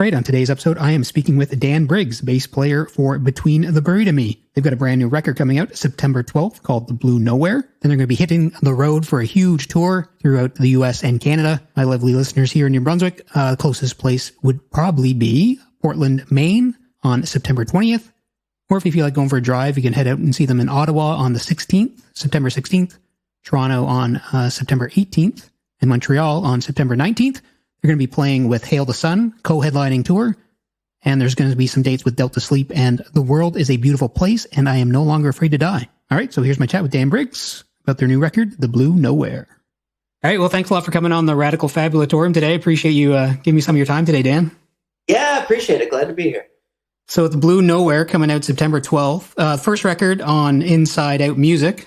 Right, on today's episode, I am speaking with Dan Briggs, bass player for Between the Buried and Me. They've got a brand new record coming out September 12th called The Blue Nowhere. And they're going to be hitting the road for a huge tour throughout the US and Canada. My lovely listeners here in New Brunswick, the closest place would probably be Portland, Maine on September 20th. Or if you feel like going for a drive, you can head out and see them in Ottawa on the 16th, September 16th, Toronto on September 18th, and Montreal on September 19th. They're going to be playing with Hail the Sun, co-headlining tour, and there's going to be some dates with Delta Sleep and The World is a Beautiful Place, and I Am No Longer Afraid to Die. All right, so here's my chat with Dan Briggs about their new record, The Blue Nowhere. All right, well, thanks a lot for coming on the Radical Fabulatorium today. Appreciate you giving me some of your time today, Dan. Yeah, appreciate it. Glad to be here. So The Blue Nowhere coming out September 12th. First record on Inside Out Music.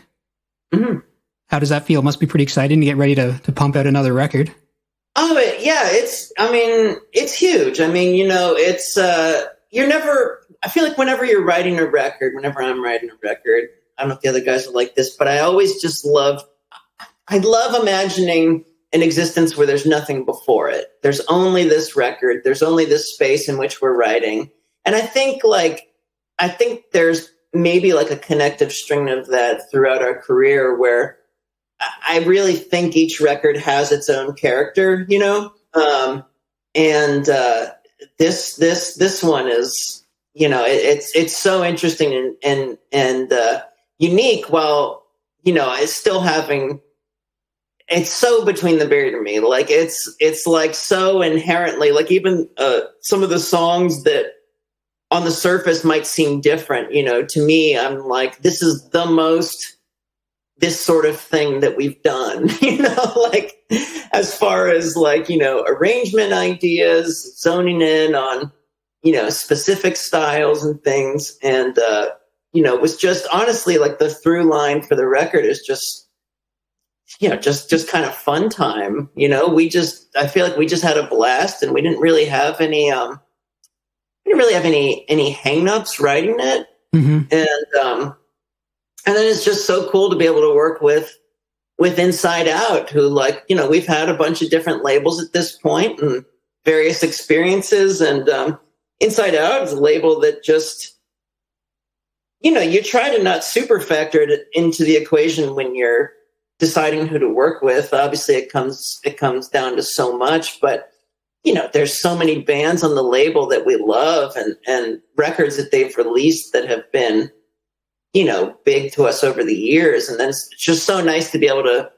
Mm-hmm. How does that feel? Must be pretty exciting to get ready to pump out another record. Oh, yeah, it's huge. I mean, I feel like whenever you're writing a record, whenever I'm writing a record, I don't know if the other guys are like this, but I always just I love imagining an existence where there's nothing before it. There's only this record. There's only this space in which we're writing. And I think there's maybe like a connective string of that throughout our career where I really think each record has its own character, this one is, it's so interesting and unique while, it's so between the buried and me. Like it's like so inherently, like even some of the songs that on the surface might seem different, to me, I'm like, this is the most this sort of thing that we've done, like as far as arrangement ideas, zoning in on, specific styles and things. And, was just honestly like the through line for the record is just, just kind of fun time. I feel like we just had a blast and we didn't really have any hangups writing it. Mm-hmm. And then it's just so cool to be able to work with Inside Out, who we've had a bunch of different labels at this point and various experiences. And Inside Out is a label that just, you try to not super factor it into the equation when you're deciding who to work with. Obviously, it comes down to so much, but there's so many bands on the label that we love and records that they've released that have been big to us over the years. And then it's just so nice to be able to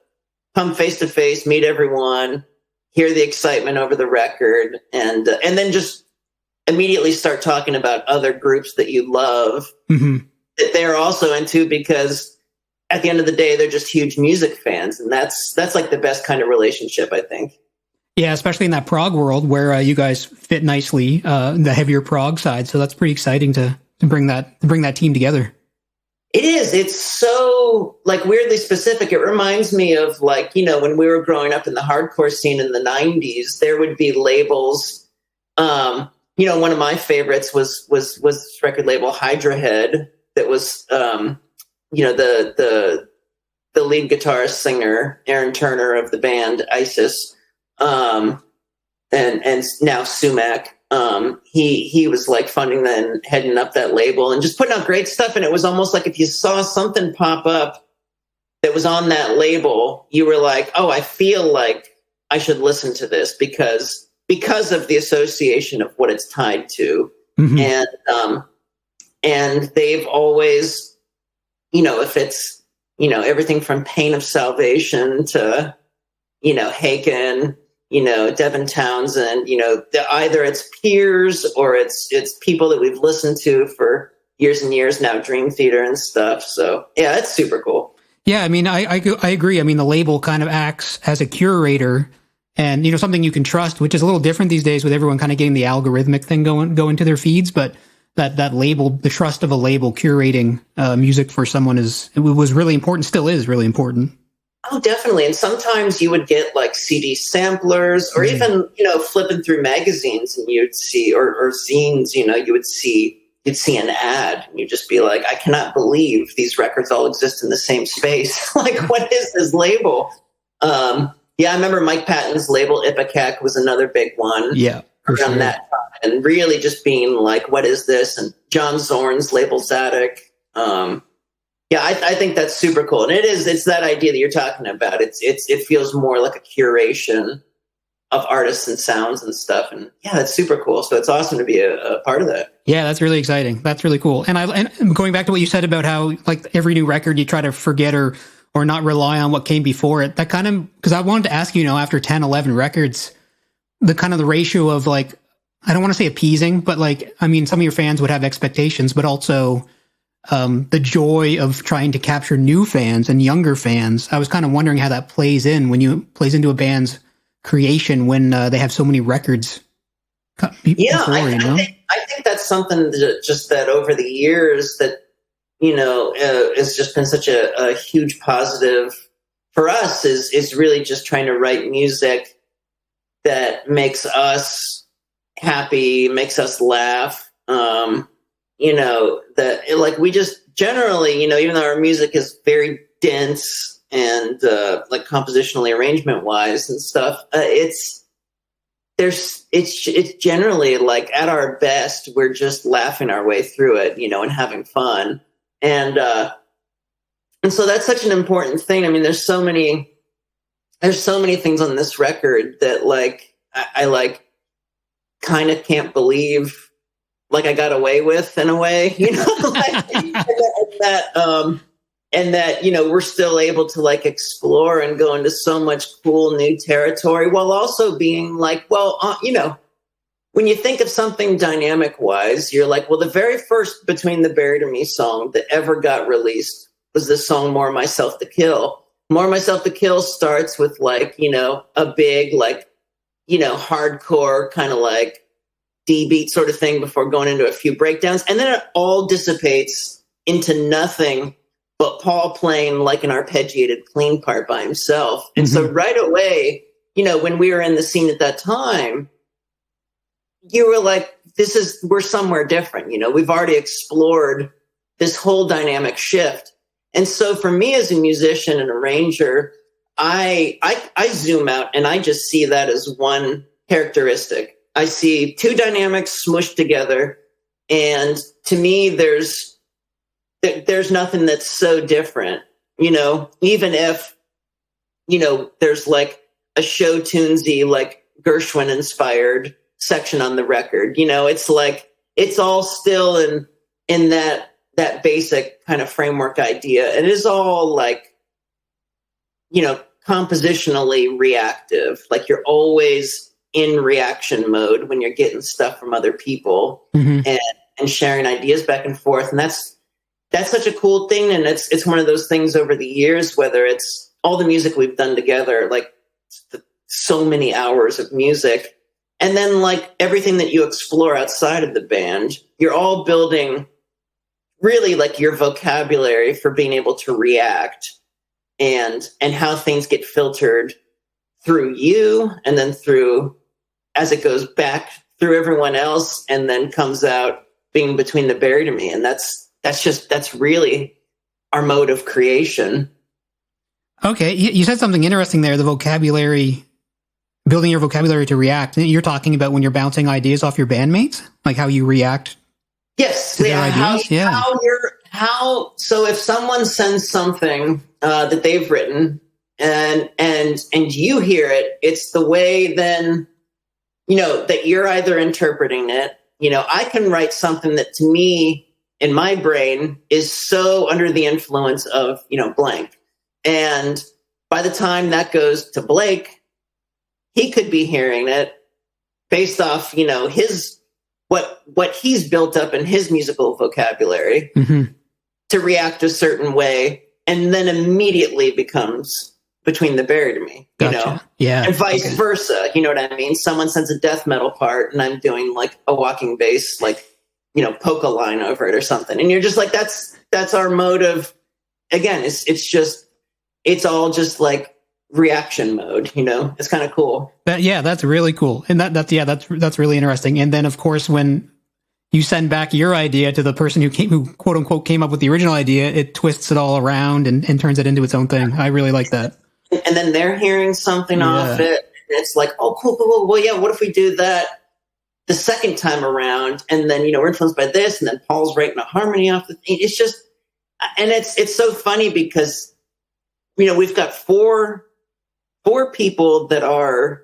come face to face, meet everyone, hear the excitement over the record, and then just immediately start talking about other groups that you love mm-hmm. that they're also into, because at the end of the day, they're just huge music fans. And that's like the best kind of relationship, I think. Yeah, especially in that prog world where you guys fit nicely, the heavier prog side. So that's pretty exciting to bring that team together. It is. It's so weirdly specific. It reminds me of when we were growing up in the hardcore scene in the 90s, there would be labels. One of my favorites was this record label Hydra Head that was, the lead guitarist singer, Aaron Turner of the band ISIS, and now Sumac. He was funding and heading up that label and just putting out great stuff. And it was almost like if you saw something pop up that was on that label, you were like, oh, I feel like I should listen to this because of the association of what it's tied to. Mm-hmm. And they've always, if it's, everything from Pain of Salvation to, Haken, Devin Townsend, either it's peers or it's people that we've listened to for years and years now, Dream Theater and stuff. So yeah, it's super cool. Yeah. I mean, I agree. I mean, the label kind of acts as a curator and, something you can trust, which is a little different these days with everyone kind of getting the algorithmic thing going to their feeds. But that label, the trust of a label curating music for someone was really important, still is really important. Oh, definitely. And sometimes you would get CD samplers or even, flipping through magazines and you'd see, or zines, you'd see an ad and you'd just be like, I cannot believe these records all exist in the same space. What is this label? Yeah, I remember Mike Patton's label Ipecac was another big one. Yeah, around that and really just being like, what is this? And John Zorn's label Zadig. Yeah, I think that's super cool. And it's that idea that you're talking about. It feels more like a curation of artists and sounds and stuff. And yeah, that's super cool. So it's awesome to be a part of that. Yeah, that's really exciting. That's really cool. And going back to what you said about how like every new record you try to forget or not rely on what came before it, that kind of, because I wanted to ask you, after 10, 11 records, the kind of the ratio of like, I don't want to say appeasing, but like, I mean, some of your fans would have expectations, but also the joy of trying to capture new fans and younger fans. I was kind of wondering how that plays into a band's creation when they have so many records. Yeah, I think that's something that over the years that, it's just been such a huge positive for us is really just trying to write music that makes us happy, makes us laugh. That like we just generally, even though our music is very dense and like compositionally arrangement wise and stuff, it's generally like at our best, we're just laughing our way through it, and having fun. And so that's such an important thing. I mean, there's so many things on this record that like, I like kind of can't believe like I got away with in a way, like, and that, we're still able to like explore and go into so much cool new territory while also being like, well, when you think of something dynamic wise, you're like, well, the very first Between the Buried and Me song that ever got released was the song More Myself to Kill. More Myself to Kill starts with like, a big, like, hardcore kind of like D beat sort of thing before going into a few breakdowns. And then it all dissipates into nothing but Paul playing like an arpeggiated clean part by himself. And so right away, when we were in the scene at that time, you were like, we're somewhere different. We've already explored this whole dynamic shift. And so for me as a musician and arranger, I zoom out and I just see that as one characteristic. I see two dynamics smushed together. And to me, there's nothing that's so different, even if, there's like a show tunesy, like Gershwin inspired section on the record, it's like, it's all still in that basic kind of framework idea. And it is all like, compositionally reactive. Like you're always in reaction mode when you're getting stuff from other people and sharing ideas back and forth. And that's such a cool thing. And it's one of those things over the years, whether it's all the music we've done together, like so many hours of music, and then like everything that you explore outside of the band, you're all building really like your vocabulary for being able to react and how things get filtered through you and then through as it goes back through everyone else and then comes out being Between the Buried and Me. And that's really our mode of creation. Okay. You said something interesting there, the vocabulary, building your vocabulary to react. You're talking about when you're bouncing ideas off your bandmates, like how you react. Yes. To their ideas? So if someone sends something that they've written and you hear it, it's the way then, that you're either interpreting it. I can write something that to me in my brain is so under the influence of, blank. And by the time that goes to Blake, he could be hearing it based off, his, what he's built up in his musical vocabulary to react a certain way. And then immediately becomes Between the Buried and Me, Gotcha. Yeah. And vice versa. You know what I mean? Someone sends a death metal part and I'm doing like a walking bass, like, polka line over it or something. And you're just like, that's our mode of, again, it's all just like reaction mode, it's kind of cool. That's really cool. And that's really interesting. And then of course, when you send back your idea to the person who quote unquote came up with the original idea, it twists it all around and turns it into its own thing. I really like that. And then they're hearing something off it. And it's like, oh, cool. Well, yeah, what if we do that the second time around, and then, we're influenced by this, and then Paul's writing a harmony off the thing. It's just, and it's so funny because, we've got four people that are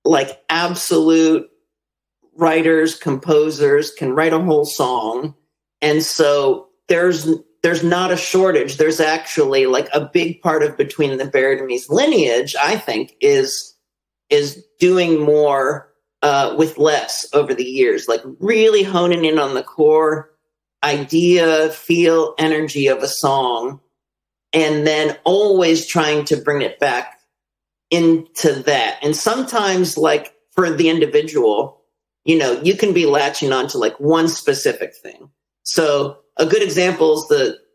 like absolute writers, composers, can write a whole song. And so there's not a shortage. There's actually like a big part of Between the Buried and Me's lineage, I think, is doing more with less over the years, like really honing in on the core idea, feel, energy of a song, and then always trying to bring it back into that. And sometimes, like for the individual, you can be latching on to like one specific thing. So a good example is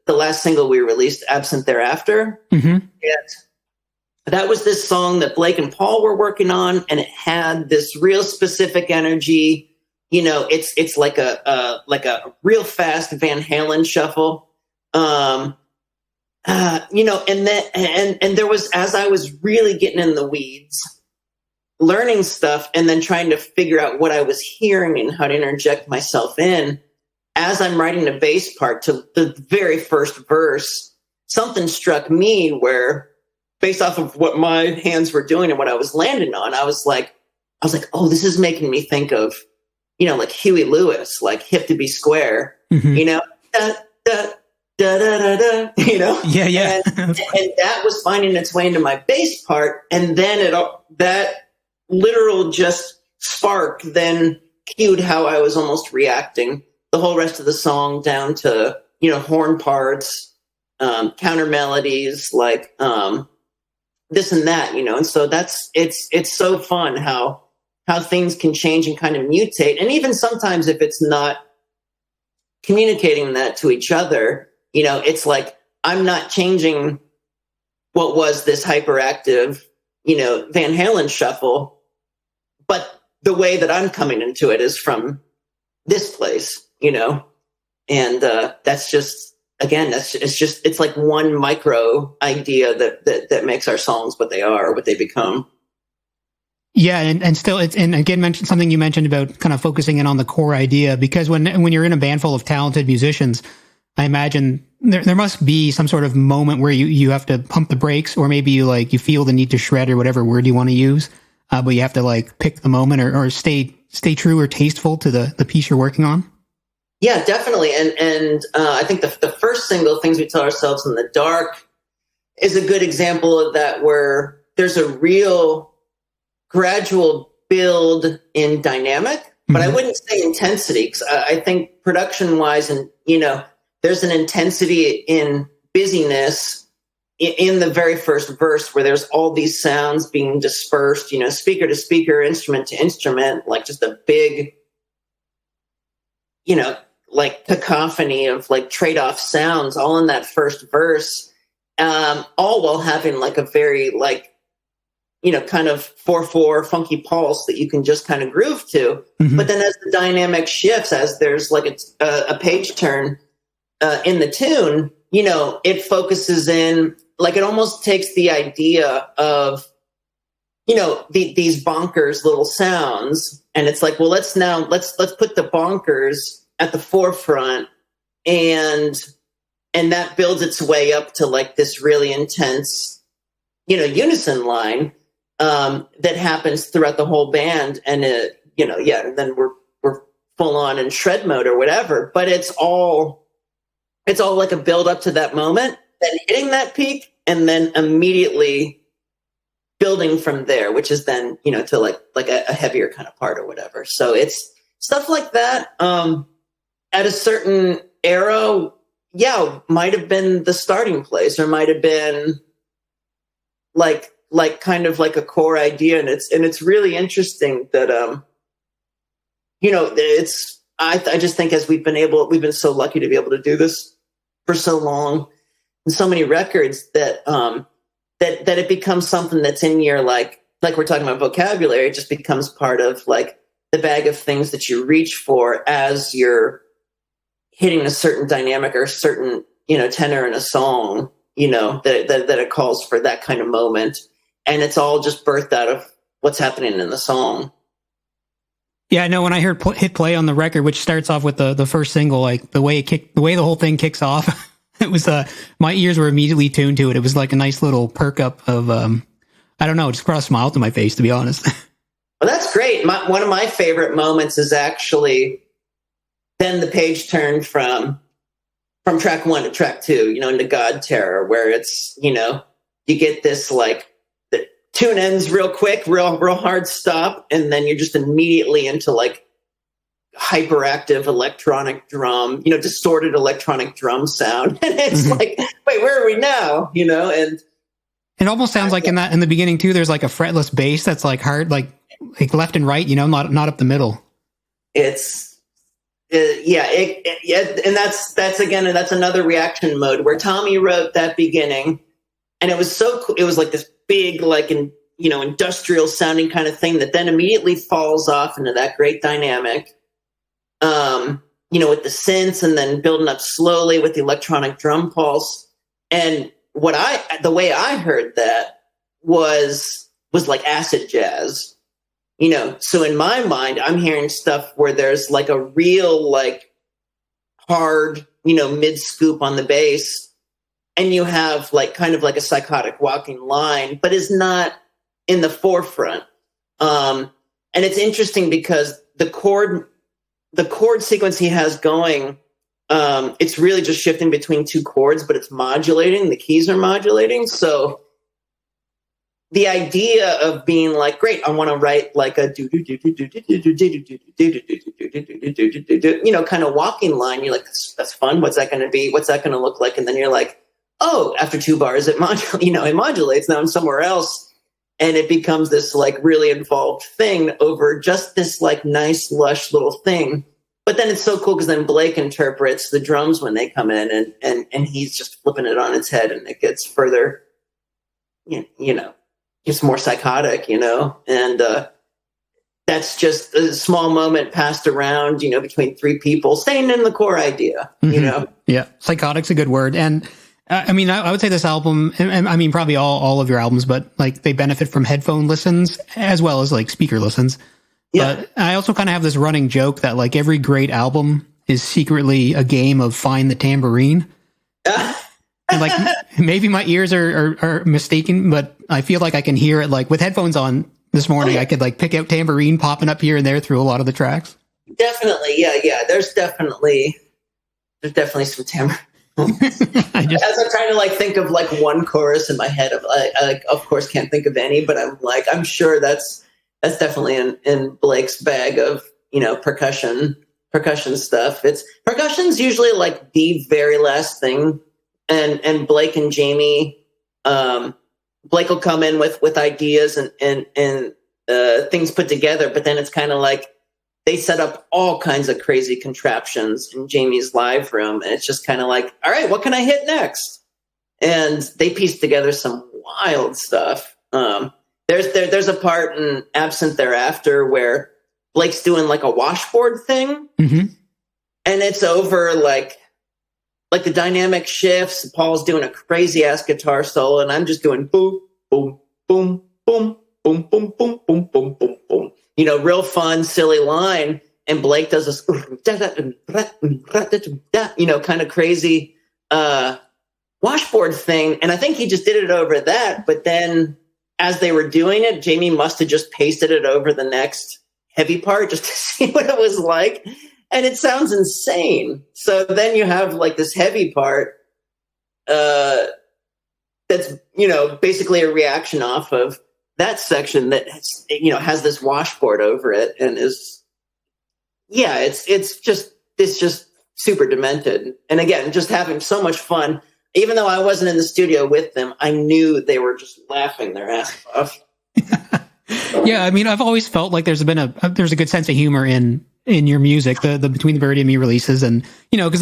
the last single we released, Absent Thereafter. Mm-hmm. And that was this song that Blake and Paul were working on, and it had this real specific energy. It's like a real fast Van Halen shuffle. And there was, as I was really getting in the weeds, learning stuff, and then trying to figure out what I was hearing and how to interject myself in, as I'm writing the bass part to the very first verse, something struck me where, based off of what my hands were doing and what I was landing on, I was like, oh, this is making me think of, like Huey Lewis, like Hip to Be Square, da, da, da, da, da, da, Yeah. And that was finding its way into my bass part. And then that literal just spark then cued how I was almost reacting the whole rest of the song, down to, horn parts, counter melodies, like this and that, and so it's so fun how things can change and kind of mutate. And even sometimes if it's not communicating that to each other, it's like, I'm not changing what was this hyperactive, Van Halen shuffle, but the way that I'm coming into it is from this place, and that's just, again, it's like one micro idea that makes our songs what they are, what they become. Yeah, and still, and again, mentioned something you mentioned about kind of focusing in on the core idea, because when you're in a band full of talented musicians, I imagine there must be some sort of moment where you have to pump the brakes, or maybe you feel the need to shred, or whatever word you want to use, but you have to like pick the moment or stay true or tasteful to the piece you're working on. Yeah, definitely. And I think the first single, Things We Tell Ourselves in the Dark, is a good example of that, where there's a real gradual build in dynamic, but I wouldn't say intensity, because I think production wise, and, there's an intensity in busyness in the very first verse, where there's all these sounds being dispersed, speaker to speaker, instrument to instrument, like just a big, like cacophony of like trade-off sounds all in that first verse, all while having like a very like, kind of 4/4 funky pulse that you can just kind of groove to. Mm-hmm. But then as the dynamic shifts, as there's like a page turn in the tune, it focuses in, like it almost takes the idea of, these bonkers little sounds, and it's like, well, let's put the bonkers at the forefront, and that builds its way up to like this really intense, unison line that happens throughout the whole band, and then we're full on in shred mode or whatever. But it's all like a build up to that moment, then hitting that peak, and then immediately building from there, which is then to like a heavier kind of part or whatever. So it's stuff like that. At a certain era, might have been the starting place, or might have been like kind of like a core idea. And it's really interesting that, I just think as we've been so lucky to be able to do this for so long and so many records, that it becomes something that's in your, like we're talking about vocabulary. It just becomes part of like the bag of things that you reach for as you're hitting a certain dynamic or a certain, tenor in a song, that it calls for that kind of moment. And it's all just birthed out of what's happening in the song. Yeah, I know when I heard hit play on the record, which starts off with the first single, like the way the whole thing kicks off, it was, my ears were immediately tuned to it. It was like a nice little perk up of, I don't know, it just brought a smile to my face, to be honest. Well, that's great. One of my favorite moments is actually then the page turned from track 1 to track 2, into God Terror, where it's, you get this like the tune ends real quick, real hard stop, and then you're just immediately into like hyperactive electronic drum, distorted electronic drum sound. And it's like, wait, where are we now? And it almost sounds like in the beginning too, there's like a fretless bass that's like hard, like left and right, not up the middle. And that's another reaction mode where Tommy wrote that beginning, and it was so cool. It was like this big, like industrial sounding kind of thing that then immediately falls off into that great dynamic, with the synths, and then building up slowly with the electronic drum pulse. And the way I heard that was like acid jazz. So in my mind, I'm hearing stuff where there's like a real, like hard, mid scoop on the bass, and you have like kind of like a psychotic walking line, but is not in the forefront. And it's interesting because the chord sequence he has going, it's really just shifting between 2 chords, but it's modulating. The keys are modulating. So the idea of being like, great, I want to write like a kind of walking line. You're like, that's fun. What's that going to be? What's that going to look like? And then you're like, oh, after 2 bars, it modulates. Now I'm somewhere else. And it becomes this like really involved thing over just this like nice, lush little thing. But then it's so cool because then Blake interprets the drums when they come in, and he's just flipping it on its head, and it gets further, it's more psychotic, and that's just a small moment passed around, between 3 people, staying in the core idea, Yeah, psychotic's a good word. And I would say this album, and I mean, probably all of your albums, but like they benefit from headphone listens as well as like speaker listens. Yeah. But I also kind of have this running joke that like every great album is secretly a game of Find the Tambourine. And like maybe my ears are mistaken, but I feel like I can hear it. Like with headphones on this morning, I could like pick out tambourine popping up here and there through a lot of the tracks. Definitely, yeah. There's definitely some tambourine. As I'm trying to like think of like one chorus in my head, I of course can't think of any, but I'm sure that's definitely in Blake's bag of percussion stuff. Percussion's usually like the very last thing. And Blake and Jamie, Blake will come in with ideas and things put together, but then it's kind of like they set up all kinds of crazy contraptions in Jamie's live room, and it's just kind of like, all right, what can I hit next? And they piece together some wild stuff. There's a part in Absent Thereafter where Blake's doing like a washboard thing, and it's over like the dynamic shifts. Paul's doing a crazy ass guitar solo, and I'm just doing boom, boom, boom, boom, boom, boom, boom, boom, boom, boom, boom. Real fun, silly line. And Blake does this, kind of crazy washboard thing. And I think he just did it over that. But then as they were doing it, Jamie must have just pasted it over the next heavy part just to see what it was like. And it sounds insane. So then you have like this heavy part that's, basically a reaction off of that section that, has this washboard over it and is, it's just super demented. And again, just having so much fun. Even though I wasn't in the studio with them, I knew they were just laughing their ass off. Yeah, I mean, I've always felt like there's a good sense of humor in your music, the Between the Bird and Me releases, and because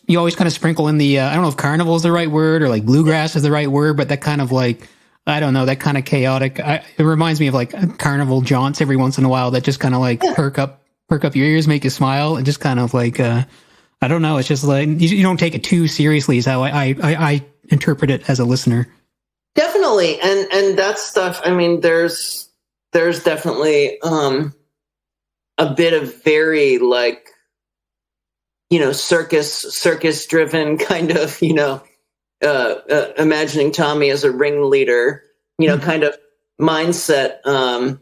you always kind of sprinkle in the I don't know if carnival is the right word or like bluegrass is the right word, but that kind of like I don't know, that kind of chaotic. It reminds me of like carnival jaunts every once in a while that just kind of like perk up your ears, make you smile, and just kind of like I don't know. It's just like you don't take it too seriously. Is how I interpret it as a listener. Definitely, and that stuff. I mean, there's definitely a bit of very like, circus driven kind of, imagining Tommy as a ringleader, kind of mindset,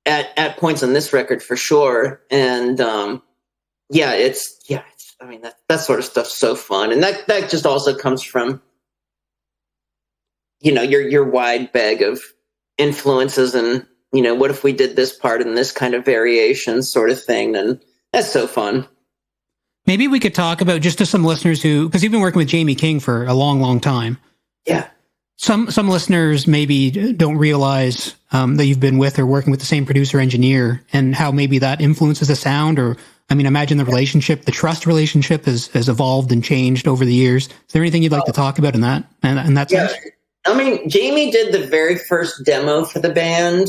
at points on this record for sure. And, that sort of stuff's so fun. And that just also comes from, your wide bag of influences and, what if we did this part in this kind of variation sort of thing? And that's so fun. Maybe we could talk about, just to some listeners because you've been working with Jamie King for a long, long time. Yeah. Some listeners maybe don't realize that you've been with or working with the same producer engineer, and how maybe that influences the sound. Or, I mean, imagine the trust relationship has evolved and changed over the years. Is there anything you'd like to talk about in that sense? I mean, Jamie did the very first demo for the band,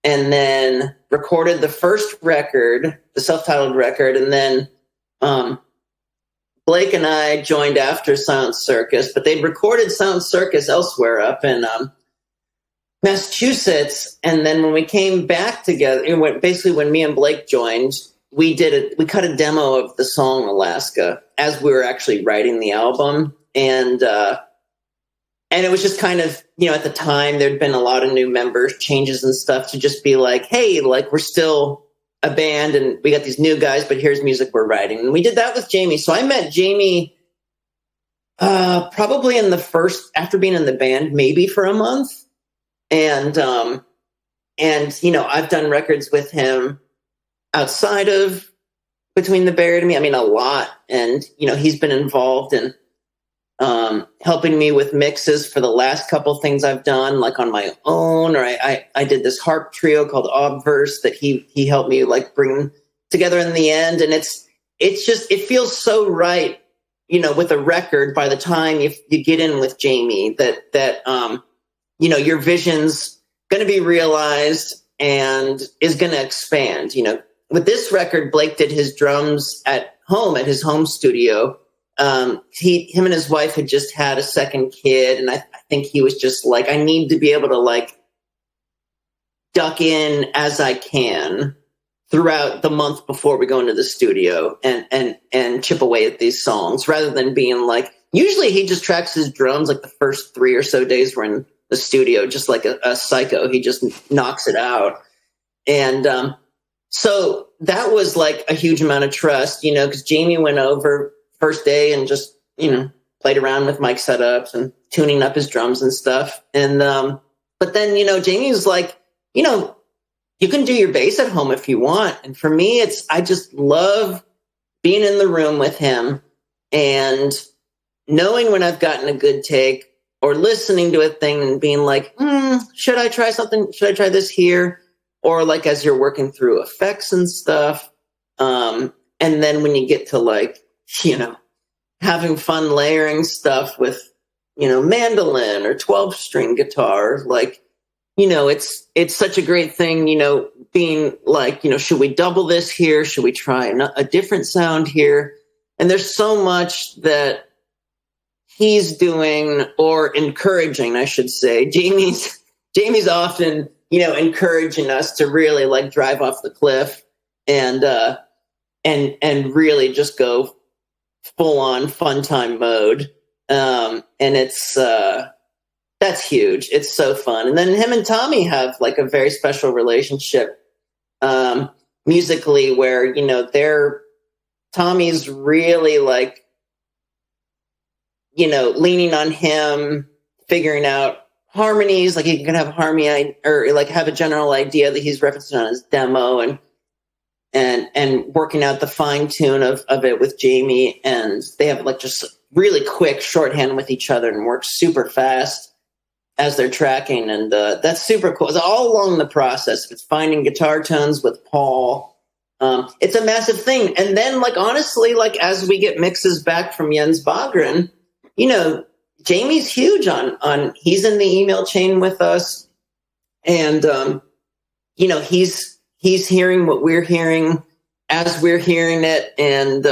and then recorded the first record, the self-titled record, and then Blake and I joined after Silent Circus, but they'd recorded Silent Circus elsewhere up in Massachusetts. And then when we came back together, basically when me and Blake joined, we cut a demo of the song Alaska as we were actually writing the album. And it was just kind of, at the time there'd been a lot of new members changes and stuff, to just be like, hey, like we're still a band and we got these new guys, but here's music we're writing. And we did that with Jamie. So I met Jamie probably after being in the band, maybe for a month. And I've done records with him outside of Between the Buried and Me. I mean, a lot. And, he's been involved in helping me with mixes for the last couple things I've done, like on my own, or I did this harp trio called Obverse that he helped me like bring together in the end. And it feels so right, with a record by the time you get in with Jamie that your vision's going to be realized and is going to expand. With this record, Blake did his drums at his home studio. Him and his wife had just had a second kid, and I think he was just like, I need to be able to like duck in as I can throughout the month before we go into the studio and chip away at these songs, rather than being like, usually he just tracks his drums like the first 3 or so days we're in the studio, just like a psycho. He just knocks it out. And so that was like a huge amount of trust, because Jamie went over first day and just, played around with mic setups and tuning up his drums and stuff. And, but then, Jamie's like, you can do your bass at home if you want. And for me, I just love being in the room with him and knowing when I've gotten a good take, or listening to a thing and being like, should I try something? Should I try this here? Or like, as you're working through effects and stuff. And then when you get to like, having fun layering stuff with, mandolin or 12-string guitar, like, it's such a great thing, being like, should we double this here? Should we try a different sound here? And there's so much that he's doing, or encouraging, I should say. Jamie's often, encouraging us to really like drive off the cliff and really just go full on fun time mode. And that's huge. It's so fun. And then him and Tommy have like a very special relationship, musically, where, Tommy's really like, leaning on him, figuring out harmonies, like he can have harmony or like have a general idea that he's referencing on his demo, and working out the fine tune of it with Jamie. And they have like just really quick shorthand with each other and work super fast as they're tracking. And that's super cool. It's all along the process. It's finding guitar tones with Paul. It's a massive thing. And then like, honestly, like as we get mixes back from Jens Bagren, Jamie's huge on he's in the email chain with us, and he's hearing what we're hearing as we're hearing it, and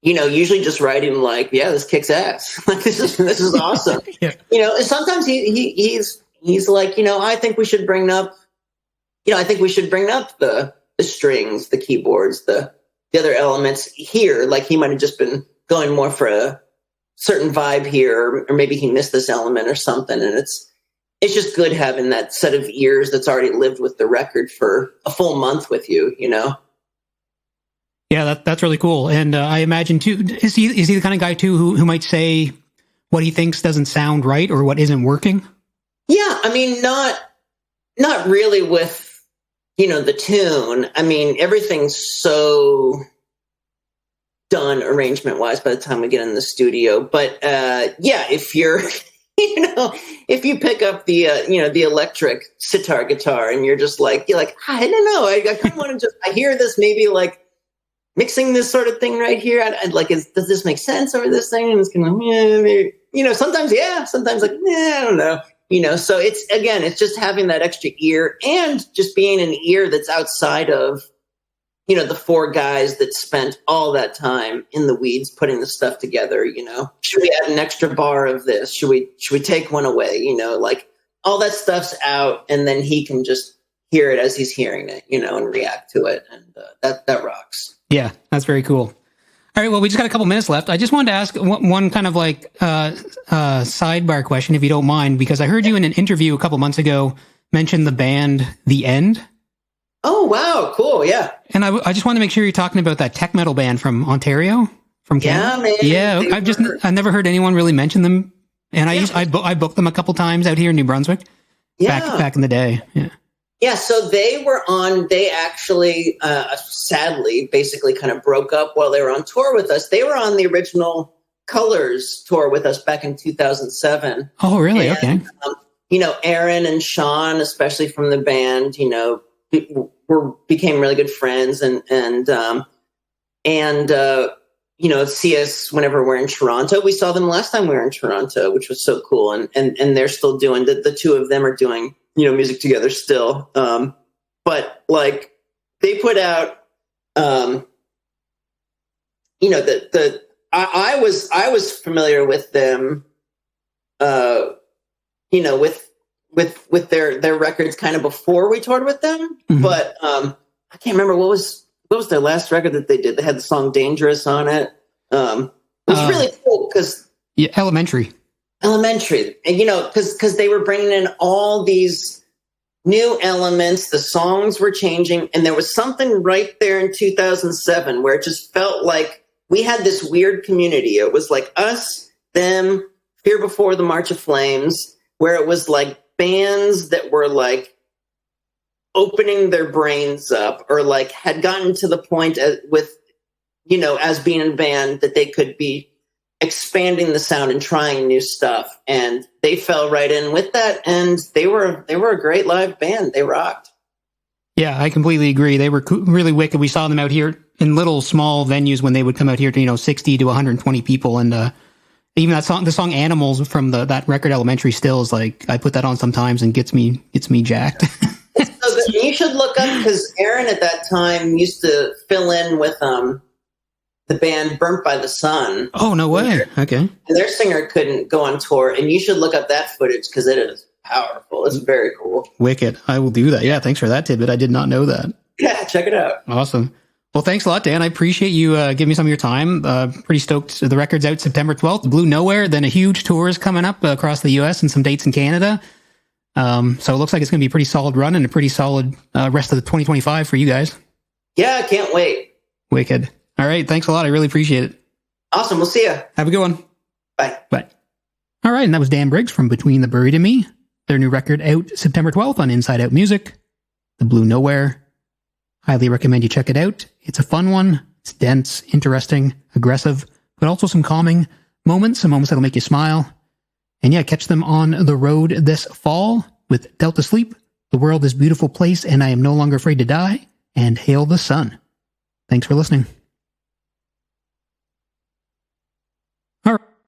usually just writing like, yeah, this kicks ass. Like this is awesome. Yeah. And sometimes he's like, I think we should bring up the the strings, the keyboards, the other elements here. Like he might have just been going more for a certain vibe here, or maybe he missed this element or something. And it's just good having that set of ears that's already lived with the record for a full month with you, you know? Yeah, that's really cool. And I imagine too, is he the kind of guy too who might say what he thinks doesn't sound right or what isn't working? Yeah, I mean, not really with, you know, the tune. I mean, everything's so done arrangement wise by the time we get in the studio. But yeah, if you're, you know, if you pick up the, you know, the electric sitar guitar and you're like, I don't know, I kind of want to I hear this maybe like mixing this sort of thing right here. I'd like, does this make sense over this thing? And it's kind of, yeah, maybe, you know, sometimes, yeah, sometimes like, I don't know, you know, so it's just having that extra ear and just being an ear that's outside of, you know, the four guys that spent all that time in the weeds putting the stuff together. You know, should we add an extra bar of this? Should we take one away? You know, like all that stuff's out, and then he can just hear it as he's hearing it, you know, and react to it, and that rocks. Yeah, that's very cool. All right, well, we just got a couple minutes left. I just wanted to ask one kind of like sidebar question, if you don't mind, because I heard you in an interview a couple months ago mention the band The End. Oh, wow. Cool. Yeah. And I just want to make sure you're talking about that tech metal band from Ontario, from Canada. Yeah, man. Yeah. I've never heard anyone really mention them. And I booked them a couple times out here in New Brunswick back in the day. Yeah. Yeah. So they actually, sadly, basically kind of broke up while they were on tour with us. They were on the original Colors tour with us back in 2007. Oh, really? And, okay. You know, Aaron and Sean, especially from the band, you know, became really good friends and you know, see us whenever we're in Toronto. We saw them last time we were in Toronto, which was so cool. And they're still doing the two of them are doing, you know, music together still. But like they put out, you know, I was familiar with them, you know, with their records kind of before we toured with them. Mm-hmm. But I can't remember what was their last record that they did. They had the song Dangerous on it. It was really cool because Elementary. And you know, because they were bringing in all these new elements, the songs were changing, and there was something right there in 2007 where it just felt like we had this weird community. It was like us, them, Fear Before the March of Flames, where it was like bands that were like opening their brains up or like had gotten to the point with, you know, as being a band that they could be expanding the sound and trying new stuff. And they fell right in with that. And they were a great live band. They rocked. Yeah, I completely agree. They were really wicked. We saw them out here in little small venues when they would come out here to, you know, 60 to 120 people. And, even the song "Animals" from that record "Elementary" still is like I put that on sometimes and gets me jacked. So you should look up because Aaron at that time used to fill in with the band Burnt by the Sun. Oh no way! Okay, and their singer couldn't go on tour, and you should look up that footage because it is powerful. It's very cool. Wicked. I will do that. Yeah, thanks for that tidbit. I did not know that. Yeah, check it out. Awesome. Well, thanks a lot, Dan. I appreciate you giving me some of your time. Pretty stoked. The record's out September 12th. Blue Nowhere. Then a huge tour is coming up across the U.S. and some dates in Canada. So it looks like it's going to be a pretty solid run and a pretty solid rest of the 2025 for you guys. Yeah, I can't wait. Wicked. All right. Thanks a lot. I really appreciate it. Awesome. We'll see you. Have a good one. Bye. Bye. All right. And that was Dan Briggs from Between the Buried and Me. Their new record out September 12th on Inside Out Music. The Blue Nowhere. Highly recommend you check it out. It's a fun one. It's dense, interesting, aggressive, but also some calming moments, some moments that'll make you smile. And yeah, catch them on the road this fall with Delta Sleep, The World is a Beautiful Place, and I Am No Longer Afraid to Die, and Hail the Sun. Thanks for listening.